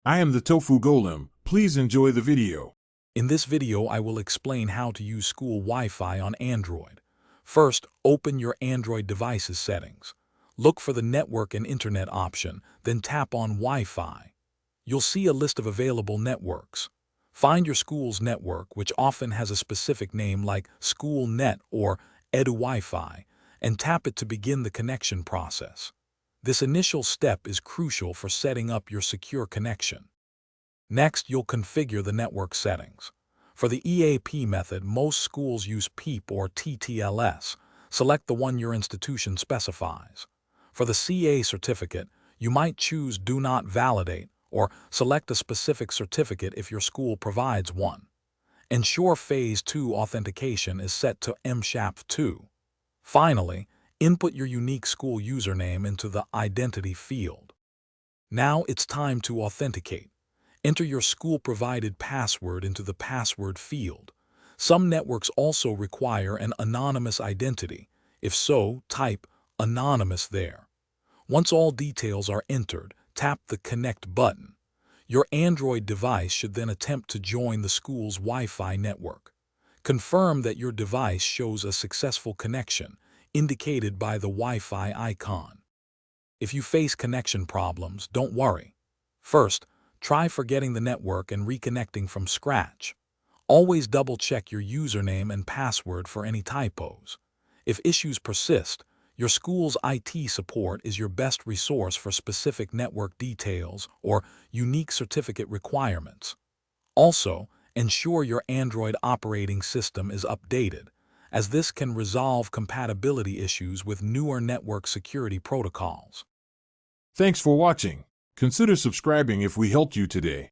I am the Tofu Golem. Please enjoy the video. In this video, I will explain how to use school Wi-Fi on Android. First, open your Android device's settings. Look for the Network and Internet option, then tap on Wi-Fi. You'll see a list of available networks. Find your school's network, which often has a specific name like School Net or Edu Wi-Fi, and tap it to begin the connection process. This initial step is crucial for setting up your secure connection. Next, you'll configure the network settings. For the EAP method, most schools use PEEP or TTLS. Select the one your institution specifies. For the CA certificate, you might choose Do Not Validate or select a specific certificate if your school provides one. Ensure Phase 2 authentication is set to MSHAP2. Finally, input your unique school username into the Identity field. Now it's time to authenticate. Enter your school-provided password into the Password field. Some networks also require an anonymous identity. If so, type Anonymous there. Once all details are entered, tap the Connect button. Your Android device should then attempt to join the school's Wi-Fi network. Confirm that your device shows a successful connection, indicated by the Wi-Fi icon. If you face connection problems, don't worry. First, try forgetting the network and reconnecting from scratch. Always double-check your username and password for any typos. If issues persist, your school's IT support is your best resource for specific network details or unique certificate requirements. Also, ensure your Android operating system is updated, as this can resolve compatibility issues with newer network security protocols. Thanks for watching. Consider subscribing if we helped you today.